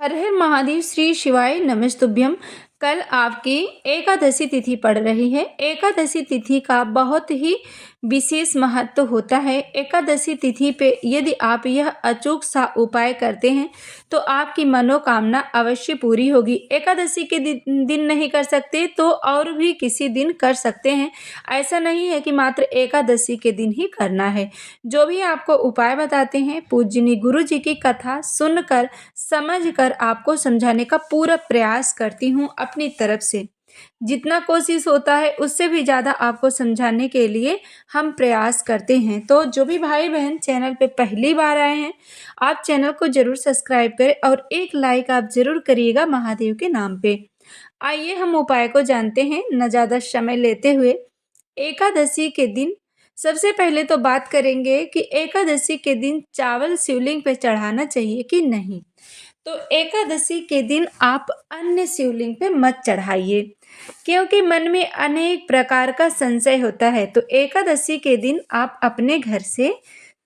हर हर महादेव। श्री शिवाय नमस्तुभ्यम। कल आपकी एकादशी तिथि पड़ रही है। एकादशी तिथि का बहुत ही विशेष महत्व होता है। एकादशी तिथि पे यदि आप यह अचूक सा उपाय करते हैं तो आपकी मनोकामना अवश्य पूरी होगी। एकादशी के दिन नहीं कर सकते तो और भी किसी दिन कर सकते हैं। ऐसा नहीं है कि मात्र एकादशी के दिन ही करना है। जो भी आपको उपाय बताते हैं पूज्यनी गुरु जी की कथा सुनकर समझकर आपको समझाने का पूरा प्रयास करती हूँ अपनी तरफ से। जितना कोशिश होता है उससे भी ज़्यादा आपको समझाने के लिए हम प्रयास करते हैं। तो जो भी भाई बहन चैनल पे पहली बार आए हैं आप चैनल को ज़रूर सब्सक्राइब करें और एक लाइक आप ज़रूर करिएगा महादेव के नाम पे। आइए हम उपाय को जानते हैं न ज़्यादा समय लेते हुए। एकादशी के दिन सबसे पहले तो बात करेंगे कि एकादशी के दिन चावल शिवलिंग पे चढ़ाना चाहिए कि नहीं। तो एकादशी के दिन आप अन्य शिवलिंग पे मत चढ़ाइए क्योंकि मन में अनेक प्रकार का संशय होता है। तो एकादशी के दिन आप अपने घर से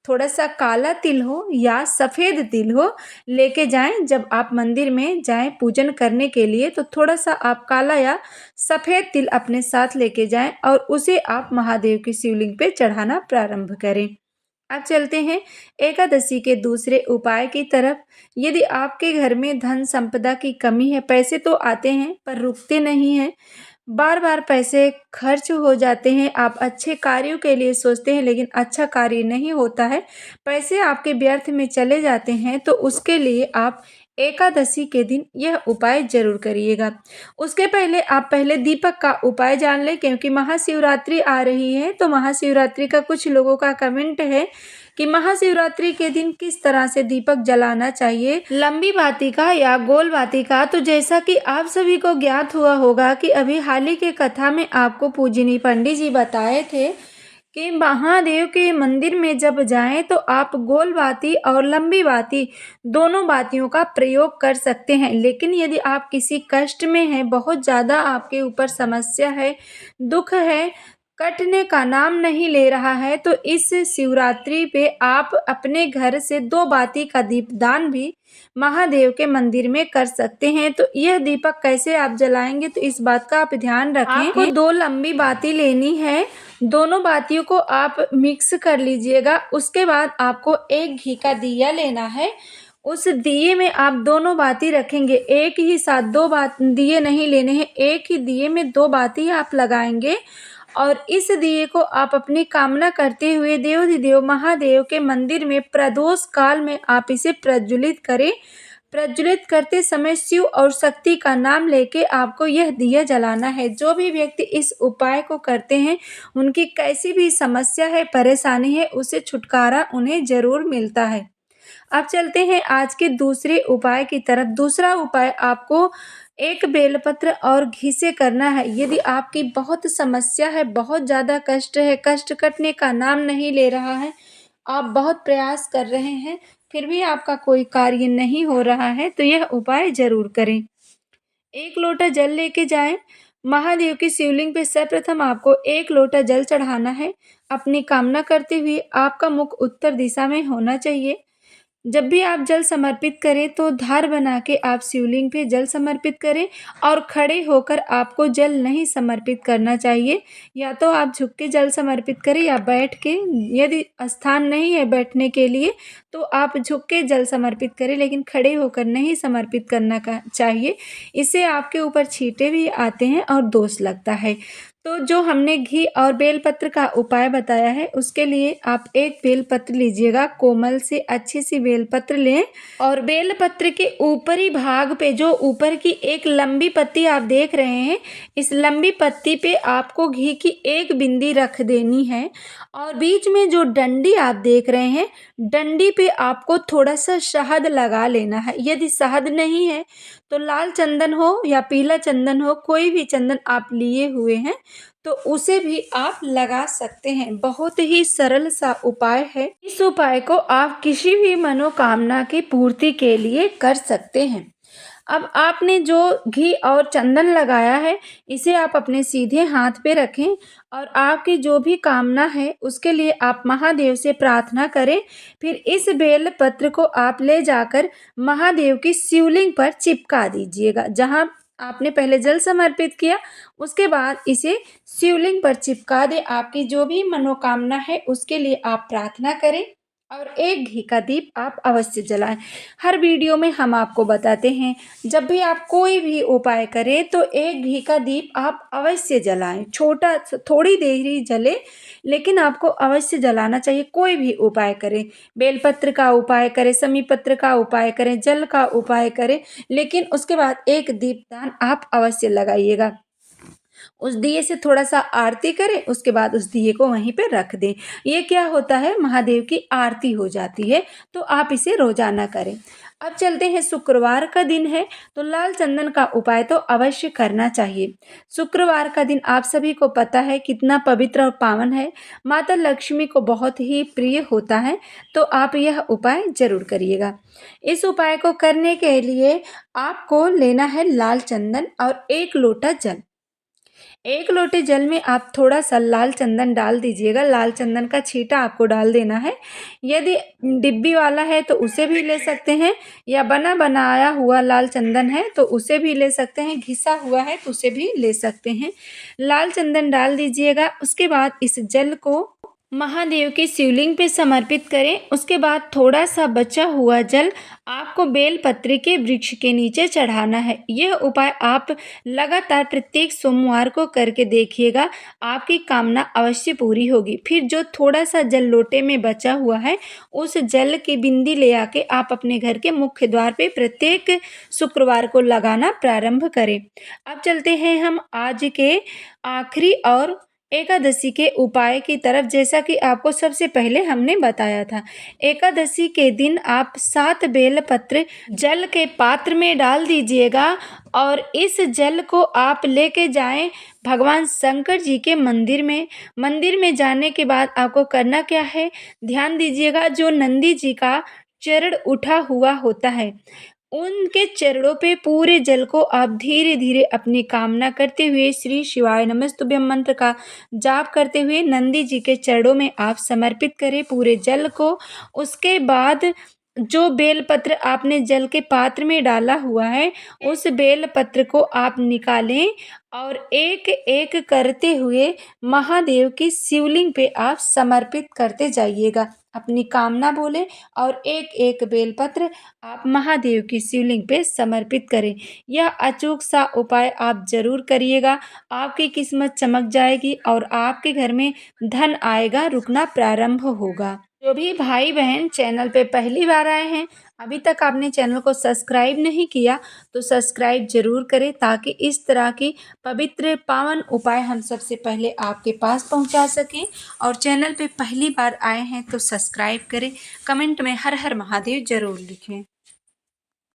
थोड़ा सा काला तिल हो या सफ़ेद तिल हो लेके जाएं। जब आप मंदिर में जाएं पूजन करने के लिए तो थोड़ा सा आप काला या सफ़ेद तिल अपने साथ लेके जाएं और उसे आप महादेव की शिवलिंग पे चढ़ाना प्रारंभ करें। अब चलते हैं एकादशी के दूसरे उपाय की तरफ। यदि आपके घर में धन संपदा की कमी है, पैसे तो आते हैं पर रुकते नहीं हैं, बार बार पैसे खर्च हो जाते हैं, आप अच्छे कार्यों के लिए सोचते हैं लेकिन अच्छा कार्य नहीं होता है, पैसे आपके व्यर्थ में चले जाते हैं, तो उसके लिए आप एकादशी के दिन यह उपाय जरूर करिएगा। उसके पहले आप पहले दीपक का उपाय जान लें क्योंकि महाशिवरात्रि आ रही है। तो महाशिवरात्रि का कुछ लोगों का कमेंट है कि महाशिवरात्रि के दिन किस तरह से दीपक जलाना चाहिए, लंबी बाती का या गोल बाती का। तो जैसा कि आप सभी को ज्ञात हुआ होगा कि अभी हाल ही के कथा में आपको पूजनी पंडित जी बताए थे कि महादेव के मंदिर में जब जाएं तो आप गोल बाती और लंबी बाती दोनों बातियों का प्रयोग कर सकते हैं। लेकिन यदि आप किसी कष्ट में हैं, बहुत ज़्यादा आपके ऊपर समस्या है, दुख है, कटने का नाम नहीं ले रहा है, तो इस शिवरात्रि पे आप अपने घर से 2 बाती का दीपदान भी महादेव के मंदिर में कर सकते हैं। तो यह दीपक कैसे आप जलाएंगे तो इस बात का आप ध्यान रखें। आपको 2 लंबी बाती लेनी है, दोनों बातियों को आप मिक्स कर लीजिएगा। उसके बाद आपको एक घी का दिया लेना है, उस दिए में आप दोनों बाती रखेंगे। एक ही साथ 2 दिए नहीं लेने हैं, एक ही दिए में 2 बाती आप लगाएंगे और इस दिए को आप अपनी कामना करते हुए देवाधिदेव महादेव के मंदिर में प्रदोष काल में आप इसे प्रज्वलित करें। प्रज्वलित करते समय शिव और शक्ति का नाम लेके आपको यह दिया जलाना है। जो भी व्यक्ति इस उपाय को करते हैं उनकी कैसी भी समस्या है, परेशानी है, उससे छुटकारा उन्हें जरूर मिलता है। अब चलते हैं आज के दूसरे उपाय की तरफ। दूसरा उपाय आपको एक बेलपत्र और घी से करना है। यदि आपकी बहुत समस्या है, बहुत ज़्यादा कष्ट है, कष्ट कटने का नाम नहीं ले रहा है, आप बहुत प्रयास कर रहे हैं फिर भी आपका कोई कार्य नहीं हो रहा है, तो यह उपाय जरूर करें। 1 लोटा जल लेके जाएं। महादेव की शिवलिंग पे सर्वप्रथम आपको 1 लोटा जल चढ़ाना है। अपनी कामना करते हुए आपका मुख उत्तर दिशा में होना चाहिए। जब भी आप जल समर्पित करें तो धार बना के आप शिवलिंग पे जल समर्पित करें और खड़े होकर आपको जल नहीं समर्पित करना चाहिए। या तो आप झुक के जल समर्पित करें या बैठ के, यदि स्थान नहीं है बैठने के लिए तो आप झुक के जल समर्पित करें, लेकिन खड़े होकर नहीं समर्पित करना चाहिए। इससे आपके ऊपर छींटे भी आते हैं और दोष लगता है। तो जो हमने घी और बेलपत्र का उपाय बताया है उसके लिए आप एक बेलपत्र लीजिएगा, कोमल से अच्छी सी बेलपत्र लें और बेलपत्र के ऊपरी भाग पे जो ऊपर की एक लंबी पत्ती आप देख रहे हैं, इस लंबी पत्ती पे आपको घी की एक बिंदी रख देनी है और बीच में जो डंडी आप देख रहे हैं, डंडी पे आपको थोड़ा सा शहद लगा लेना है। यदि शहद नहीं है तो लाल चंदन हो या पीला चंदन हो, कोई भी चंदन आप लिए हुए हैं तो उसे भी आप लगा सकते हैं। बहुत ही सरल सा उपाय है। इस उपाय को आप किसी भी मनोकामना की पूर्ति के लिए कर सकते हैं। अब आपने जो घी और चंदन लगाया है, इसे आप अपने सीधे हाथ पे रखें और आपकी जो भी कामना है उसके लिए आप महादेव से प्रार्थना करें। फिर इस बेल पत्र को आप ले जाकर महादेव की शिवलिंग पर चिपका दीजिएगा। जहाँ आपने पहले जल समर्पित किया, उसके बाद इसे शिवलिंग पर चिपका दें। आपकी जो भी मनोकामना है उसके लिए आप प्रार्थना करें और एक घी का दीप आप अवश्य जलाएं। हर वीडियो में हम आपको बताते हैं, जब भी आप कोई भी उपाय करें तो एक घी का दीप आप अवश्य जलाएं। छोटा थोड़ी देर ही जले, लेकिन आपको अवश्य जलाना चाहिए। कोई भी उपाय करें, बेलपत्र का उपाय करें, समी पत्र का उपाय करें, जल का उपाय करें, लेकिन उसके बाद एक दीपदान आप अवश्य लगाइएगा। उस दिए से थोड़ा सा आरती करें, उसके बाद उस दिए को वहीं पे रख दें। ये क्या होता है, महादेव की आरती हो जाती है। तो आप इसे रोजाना करें। अब चलते हैं, शुक्रवार का दिन है तो लाल चंदन का उपाय तो अवश्य करना चाहिए। शुक्रवार का दिन आप सभी को पता है कितना पवित्र और पावन है, माता लक्ष्मी को बहुत ही प्रिय होता है। तो आप यह उपाय जरूर करिएगा। इस उपाय को करने के लिए आपको लेना है लाल चंदन और 1 लोटा जल। 1 लोटे जल में आप थोड़ा सा लाल चंदन डाल दीजिएगा। लाल चंदन का छींटा आपको डाल देना है। यदि डिब्बी वाला है तो उसे भी ले सकते हैं, या बना बनाया हुआ लाल चंदन है तो उसे भी ले सकते हैं, घिसा हुआ है तो उसे भी ले सकते हैं। लाल चंदन डाल दीजिएगा। उसके बाद इस जल को महादेव की शिवलिंग पे समर्पित करें। उसके बाद थोड़ा सा बचा हुआ जल आपको बेलपत्री के वृक्ष के नीचे चढ़ाना है। यह उपाय आप लगातार प्रत्येक सोमवार को करके देखिएगा, आपकी कामना अवश्य पूरी होगी। फिर जो थोड़ा सा जल लोटे में बचा हुआ है, उस जल की बिंदी ले आके आप अपने घर के मुख्य द्वार पे प्रत्येक शुक्रवार को लगाना प्रारंभ करें। अब चलते हैं हम आज के आखिरी और एकादशी के उपाय की तरफ। जैसा कि आपको सबसे पहले हमने बताया था, एकादशी के दिन आप 7 बेलपत्र जल के पात्र में डाल दीजिएगा और इस जल को आप लेके जाएं भगवान शंकर जी के मंदिर में। मंदिर में जाने के बाद आपको करना क्या है, ध्यान दीजिएगा। जो नंदी जी का चरण उठा हुआ होता है, उनके चरणों पे पूरे जल को आप धीरे धीरे अपनी कामना करते हुए श्री शिवाय नमस्तुभ्यं मंत्र का जाप करते हुए नंदी जी के चरणों में आप समर्पित करें पूरे जल को। उसके बाद जो बेलपत्र आपने जल के पात्र में डाला हुआ है, उस बेलपत्र को आप निकालें और एक एक करते हुए महादेव की शिवलिंग पे आप समर्पित करते जाइएगा। अपनी कामना बोले और एक एक बेलपत्र आप महादेव की शिवलिंग पे समर्पित करें। यह अचूक सा उपाय आप जरूर करिएगा। आपकी किस्मत चमक जाएगी और आपके घर में धन आएगा, रुकना प्रारंभ होगा। जो भी भाई बहन चैनल पे पहली बार आए हैं, अभी तक आपने चैनल को सब्सक्राइब नहीं किया तो सब्सक्राइब जरूर करें, ताकि इस तरह की पवित्र पावन उपाय हम सबसे पहले आपके पास पहुंचा सकें। और चैनल पे पहली बार आए हैं तो सब्सक्राइब करें। कमेंट में हर हर महादेव जरूर लिखें।